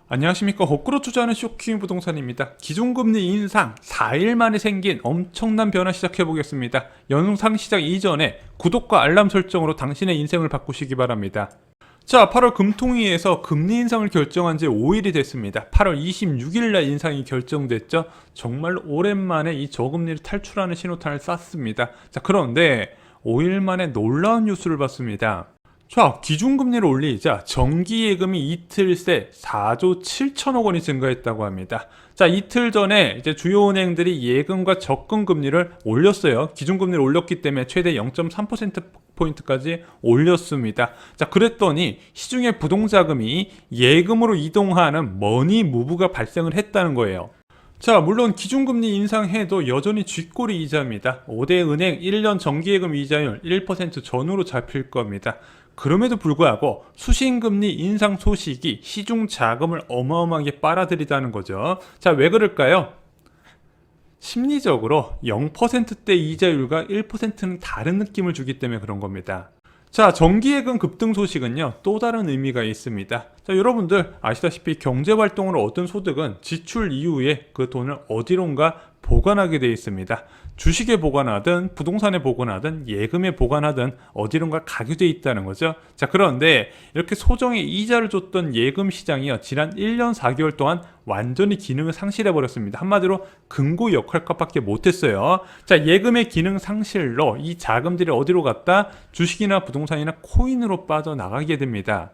안녕하십니까. 거꾸로 투자하는 쇼킹 부동산입니다. 기존금리 인상 4일 만에 생긴 엄청난 변화 시작해보겠습니다. 영상 시작 이전에 구독과 알람 설정으로 당신의 인생을 바꾸시기 바랍니다. 자, 8월 금통위에서 금리 인상을 결정한 지 5일이 됐습니다. 8월 26일날 인상이 결정됐죠. 정말 오랜만에 이 저금리를 탈출하는 신호탄을 쐈습니다. 자, 그런데 5일 만에 놀라운 뉴스를 봤습니다. 자, 기준금리를 올리자 정기예금이 이틀 새 4조 7천억 원이 증가했다고 합니다. 자, 이틀 전에 이제 주요 은행들이 예금과 적금금리를 올렸어요. 기준금리를 올렸기 때문에 최대 0.3%포인트까지 올렸습니다. 자, 그랬더니 시중의 부동자금이 예금으로 이동하는 머니 무브가 발생을 했다는 거예요. 자, 물론 기준금리 인상해도 여전히 쥐꼬리 이자입니다. 5대 은행 1년 정기예금 이자율 1% 전후로 잡힐 겁니다. 그럼에도 불구하고 수신금리 인상 소식이 시중 자금을 어마어마하게 빨아들이다는 거죠. 자, 왜 그럴까요? 심리적으로 0%대 이자율과 1%는 다른 느낌을 주기 때문에 그런 겁니다. 자, 정기예금 급등 소식은요, 또 다른 의미가 있습니다. 자, 여러분들 아시다시피 경제활동으로 얻은 소득은 지출 이후에 그 돈을 어디론가 보관하게 되어 있습니다. 주식에 보관하든 부동산에 보관하든 예금에 보관하든 어디론가 가게 되어 있다는 거죠. 자, 그런데 이렇게 소정의 이자를 줬던 예금 시장이요, 지난 1년 4개월 동안 완전히 기능을 상실해 버렸습니다. 한마디로 금고 역할값밖에 못했어요. 자, 예금의 기능 상실로 이 자금들이 어디로 갔다? 주식이나 부동산이나 코인으로 빠져나가게 됩니다.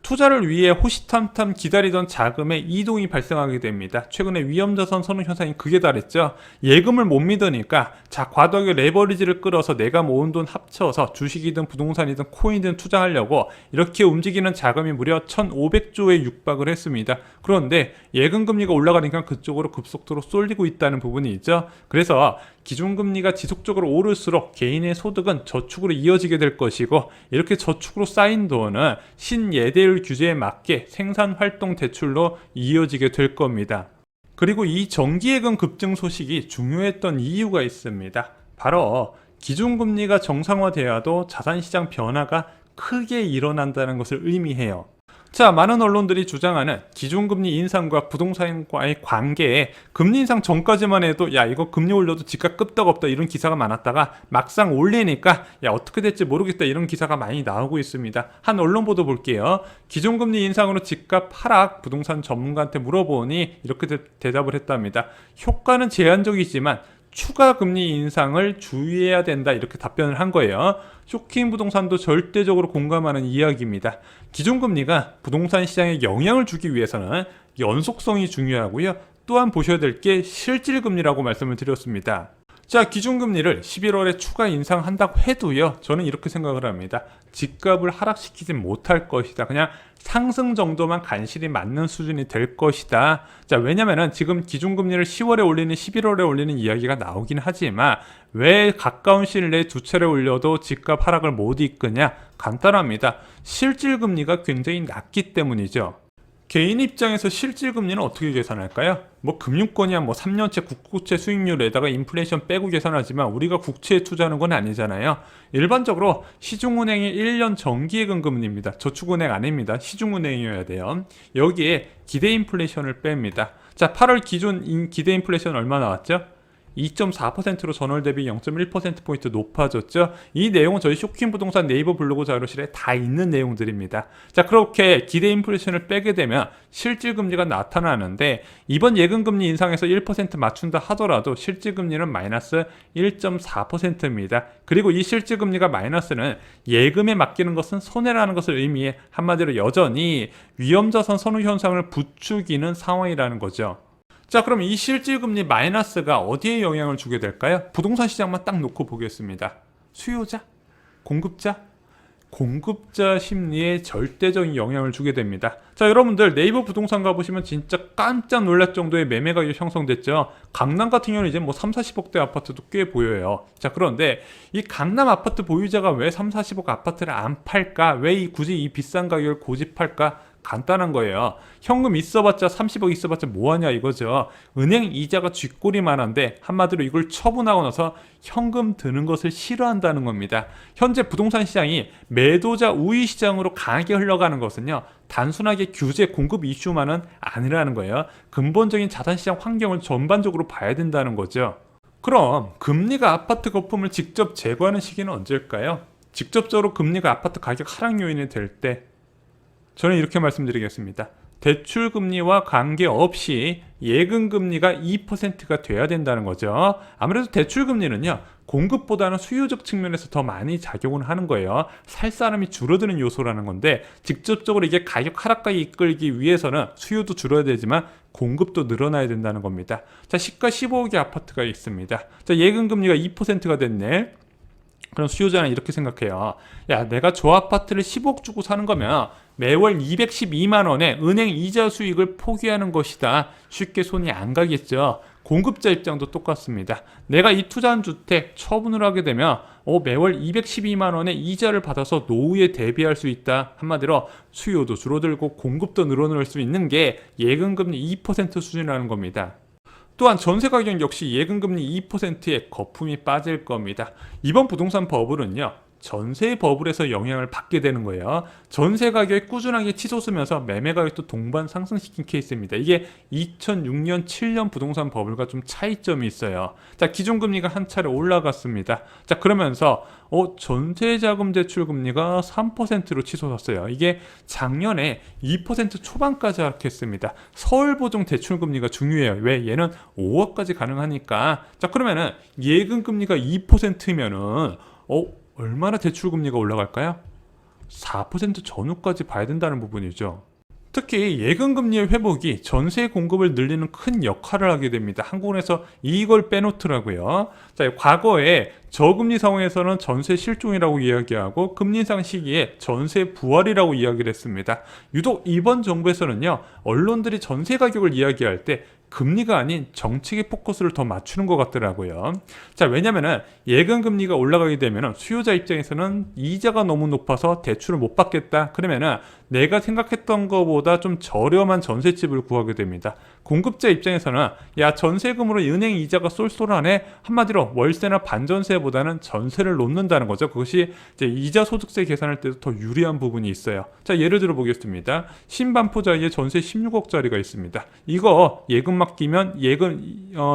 투자를 위해 호시탐탐 기다리던 자금의 이동이 발생하게 됩니다. 최근에 위험자산 선호 현상이 극에 달했죠. 예금을 못 믿으니까 자, 과도하게 레버리지를 끌어서 내가 모은 돈 합쳐서 주식이든 부동산이든 코인이든 투자하려고 이렇게 움직이는 자금이 무려 1,500조에 육박을 했습니다. 그런데 예금금리가 올라가니까 그쪽으로 급속도로 쏠리고 있다는 부분이 있죠. 그래서 기준금리가 지속적으로 오를수록 개인의 소득은 저축으로 이어지게 될 것이고, 이렇게 저축으로 쌓인 돈은 신예대율 규제에 맞게 생산활동 대출로 이어지게 될 겁니다. 그리고 이 정기예금 급증 소식이 중요했던 이유가 있습니다. 바로 기준금리가 정상화되어도 자산시장 변화가 크게 일어난다는 것을 의미해요. 자, 많은 언론들이 주장하는 기준금리 인상과 부동산과의 관계에 금리 인상 전까지만 해도 야, 이거 금리 올려도 집값 끄떡없다 이런 기사가 많았다가 막상 올리니까 야, 어떻게 될지 모르겠다 이런 기사가 많이 나오고 있습니다. 한 언론 보도 볼게요. 기준금리 인상으로 집값 하락, 부동산 전문가한테 물어보니 이렇게 대답을 했답니다. 효과는 제한적이지만 추가 금리 인상을 주의해야 된다, 이렇게 답변을 한 거예요. 쇼킹 부동산도 절대적으로 공감하는 이야기입니다. 기준금리가 부동산 시장에 영향을 주기 위해서는 연속성이 중요하고요. 또한 보셔야 될 게 실질금리라고 말씀을 드렸습니다. 자, 기준금리를 11월에 추가 인상한다고 해도요, 저는 이렇게 생각을 합니다. 집값을 하락시키지 못할 것이다. 그냥 상승 정도만 간신히 맞는 수준이 될 것이다. 자, 왜냐면은 지금 기준금리를 10월에 올리는 11월에 올리는 이야기가 나오긴 하지만 왜 가까운 시일 내에 두 차례 올려도 집값 하락을 못 이끄냐? 간단합니다. 실질금리가 굉장히 낮기 때문이죠. 개인 입장에서 실질금리는 어떻게 계산할까요? 뭐 금융권이야 뭐 3년째 국고채 수익률에다가 인플레이션 빼고 계산하지만 우리가 국채에 투자하는 건 아니잖아요. 일반적으로 시중은행의 1년 정기예금 금리입니다. 저축은행 아닙니다. 시중은행이어야 돼요. 여기에 기대 인플레이션을 뺍니다. 자, 8월 기준 기대 인플레이션 얼마 나왔죠? 2.4%로 전월 대비 0.1%포인트 높아졌죠. 이 내용은 저희 쇼킹 부동산 네이버 블로그 자료실에 다 있는 내용들입니다. 자, 그렇게 기대 인플레이션을 빼게 되면 실질금리가 나타나는데, 이번 예금금리 인상에서 1% 맞춘다 하더라도 실질금리는 마이너스 1.4%입니다. 그리고 이 실질금리가 마이너스는 예금에 맡기는 것은 손해라는 것을 의미해 한마디로 여전히 위험자산 선호 현상을 부추기는 상황이라는 거죠. 자, 그럼 이 실질금리 마이너스가 어디에 영향을 주게 될까요? 부동산 시장만 딱 놓고 보겠습니다. 수요자? 공급자? 공급자 심리에 절대적인 영향을 주게 됩니다. 자, 여러분들 네이버 부동산 가보시면 진짜 깜짝 놀랄 정도의 매매 가격이 형성됐죠. 강남 같은 경우는 이제 뭐 3, 40억대 아파트도 꽤 보여요. 자, 그런데 이 강남 아파트 보유자가 왜 3, 40억 아파트를 안 팔까? 왜 굳이 이 비싼 가격을 고집할까? 간단한 거예요. 현금 있어봤자 30억 있어봤자 뭐하냐 이거죠. 은행 이자가 쥐꼬리만한데 한마디로 이걸 처분하고 나서 현금 드는 것을 싫어한다는 겁니다. 현재 부동산 시장이 매도자 우위 시장으로 강하게 흘러가는 것은요, 단순하게 규제 공급 이슈만은 아니라는 거예요. 근본적인 자산시장 환경을 전반적으로 봐야 된다는 거죠. 그럼 금리가 아파트 거품을 직접 제거하는 시기는 언제일까요? 직접적으로 금리가 아파트 가격 하락 요인이 될 때, 저는 이렇게 말씀드리겠습니다. 대출금리와 관계없이 예금금리가 2%가 돼야 된다는 거죠. 아무래도 대출금리는요, 공급보다는 수요적 측면에서 더 많이 작용을 하는 거예요. 살 사람이 줄어드는 요소라는 건데, 직접적으로 이게 가격 하락까지 이끌기 위해서는 수요도 줄어야 되지만 공급도 늘어나야 된다는 겁니다. 자, 시가 15억의 아파트가 있습니다. 자, 예금금리가 2%가 됐네. 그럼 수요자는 이렇게 생각해요. 야, 내가 저 아파트를 10억 주고 사는 거면 매월 212만 원의 은행 이자 수익을 포기하는 것이다. 쉽게 손이 안 가겠죠. 공급자 입장도 똑같습니다. 내가 이 투자한 주택 처분을 하게 되면 매월 212만 원의 이자를 받아서 노후에 대비할 수 있다. 한마디로 수요도 줄어들고 공급도 늘어날 수 있는 게 예금금리 2% 수준이라는 겁니다. 또한 전세가격 역시 예금금리 2%에 거품이 빠질 겁니다. 이번 부동산 버블은요, 전세 버블에서 영향을 받게 되는 거예요. 전세 가격이 꾸준하게 치솟으면서 매매 가격도 동반 상승시킨 케이스입니다. 이게 2006년, 7년 부동산 버블과 좀 차이점이 있어요. 자, 기준금리가 한 차례 올라갔습니다. 자, 그러면서 전세자금 대출 금리가 3%로 치솟았어요. 이게 작년에 2% 초반까지 하락했습니다. 서울보증 대출 금리가 중요해요. 왜? 얘는 5억까지 가능하니까. 자, 그러면은 예금금리가 2%면은 얼마나 대출금리가 올라갈까요? 4% 전후까지 봐야 된다는 부분이죠. 특히 예금금리의 회복이 전세 공급을 늘리는 큰 역할을 하게 됩니다. 한국은행에서 이걸 빼놓더라고요. 자, 과거에 저금리 상황에서는 전세 실종이라고 이야기하고 금리 인상 시기에 전세 부활이라고 이야기를 했습니다. 유독 이번 정부에서는요, 언론들이 전세 가격을 이야기할 때 금리가 아닌 정책의 포커스를 더 맞추는 것 같더라고요. 자, 왜냐면은 예금금리가 올라가게 되면은 수요자 입장에서는 이자가 너무 높아서 대출을 못 받겠다. 그러면은 내가 생각했던 것보다 좀 저렴한 전셋집을 구하게 됩니다. 공급자 입장에서는 야, 전세금으로 은행 이자가 쏠쏠하네. 한마디로 월세나 반전세보다는 전세를 놓는다는 거죠. 그것이 이제 이자 소득세 계산할 때도 더 유리한 부분이 있어요. 자, 예를 들어 보겠습니다. 신반포자에 전세 16억짜리가 있습니다. 이거 예금 맡기면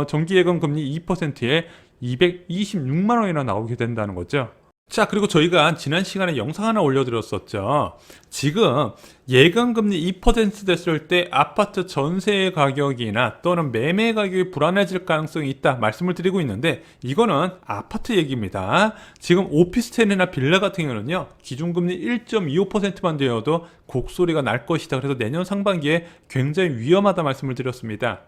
정기 예금 금리 2%에 226만 원이나 나오게 된다는 거죠. 자, 그리고 저희가 지난 시간에 영상 하나 올려드렸었죠. 지금 예금금리 2% 됐을 때 아파트 전세 가격이나 또는 매매 가격이 불안해질 가능성이 있다 말씀을 드리고 있는데, 이거는 아파트 얘기입니다. 지금 오피스텔이나 빌라 같은 경우는요, 기준금리 1.25%만 되어도 곡소리가 날 것이다. 그래서 내년 상반기에 굉장히 위험하다 말씀을 드렸습니다.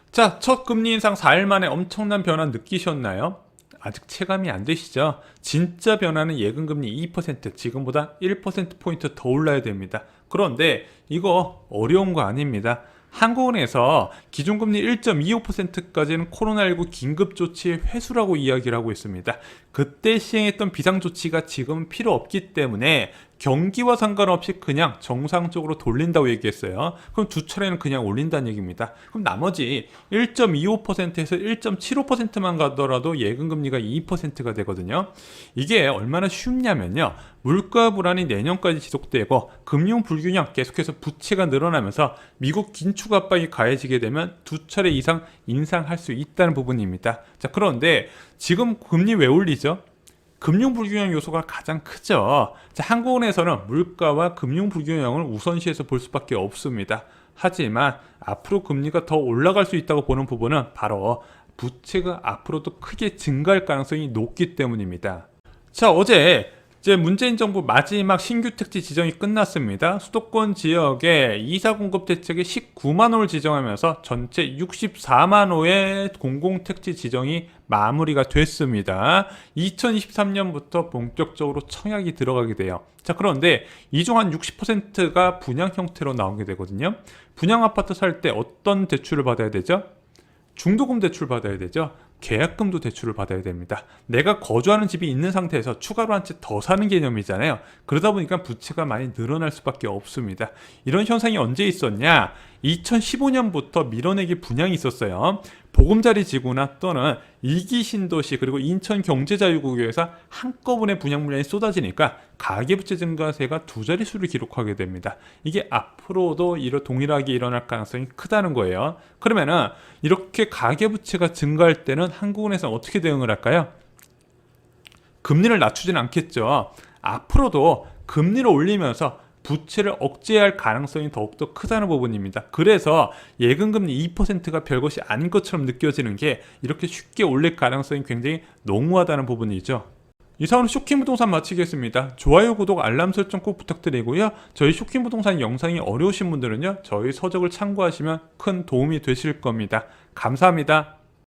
자, 첫 금리 인상 4일 만에 엄청난 변화 느끼셨나요? 아직 체감이 안 되시죠? 진짜 변화는 예금금리 2%, 지금보다 1%포인트 더 올라야 됩니다. 그런데 이거 어려운 거 아닙니다. 한국은행에서 기준금리 1.25%까지는 코로나19 긴급조치의 회수라고 이야기를 하고 있습니다. 그때 시행했던 비상조치가 지금 필요 없기 때문에 경기와 상관없이 그냥 정상적으로 돌린다고 얘기했어요. 그럼 두 차례는 그냥 올린다는 얘기입니다. 그럼 나머지 1.25%에서 1.75%만 가더라도 예금금리가 2%가 되거든요. 이게 얼마나 쉽냐면요, 물가 불안이 내년까지 지속되고 금융 불균형, 계속해서 부채가 늘어나면서 미국 긴축 압박이 가해지게 되면 두 차례 이상 인상할 수 있다는 부분입니다. 자, 그런데 지금 금리 왜 올리죠? 금융 불균형 요소가 가장 크죠. 자, 한국은행에서는 물가와 금융 불균형을 우선시해서 볼 수밖에 없습니다. 하지만 앞으로 금리가 더 올라갈 수 있다고 보는 부분은 바로 부채가 앞으로도 크게 증가할 가능성이 높기 때문입니다. 자, 어제 문재인 정부 마지막 신규 택지 지정이 끝났습니다. 수도권 지역에 이사 공급 대책에 19만 호를 지정하면서 전체 64만 호의 공공택지 지정이 마무리가 됐습니다. 2023년부터 본격적으로 청약이 들어가게 돼요. 자, 그런데 이 중 한 60%가 분양 형태로 나오게 되거든요. 분양 아파트 살 때 어떤 대출을 받아야 되죠? 중도금 대출 받아야 되죠. 계약금도 대출을 받아야 됩니다. 내가 거주하는 집이 있는 상태에서 추가로 한 채 더 사는 개념이잖아요. 그러다 보니까 부채가 많이 늘어날 수밖에 없습니다. 이런 현상이 언제 있었냐? 2015년부터 밀어내기 분양이 있었어요. 보금자리 지구나 또는 2기 신도시 그리고 인천경제자유구에서 한꺼번에 분양 물량이 쏟아지니까 가계부채 증가세가 두 자릿수를 기록하게 됩니다. 이게 앞으로도 동일하게 일어날 가능성이 크다는 거예요. 그러면은 이렇게 가계부채가 증가할 때는 한국은행에서는 어떻게 대응을 할까요? 금리를 낮추지는 않겠죠. 앞으로도 금리를 올리면서 부채를 억제할 가능성이 더욱더 크다는 부분입니다. 그래서 예금금리 2%가 별것이 아닌 것처럼 느껴지는 게 이렇게 쉽게 올릴 가능성이 굉장히 농후하다는 부분이죠. 이상으로 쇼킹부동산 마치겠습니다. 좋아요, 구독, 알람 설정 꼭 부탁드리고요. 저희 쇼킹부동산 영상이 어려우신 분들은요, 저희 서적을 참고하시면 큰 도움이 되실 겁니다. 감사합니다.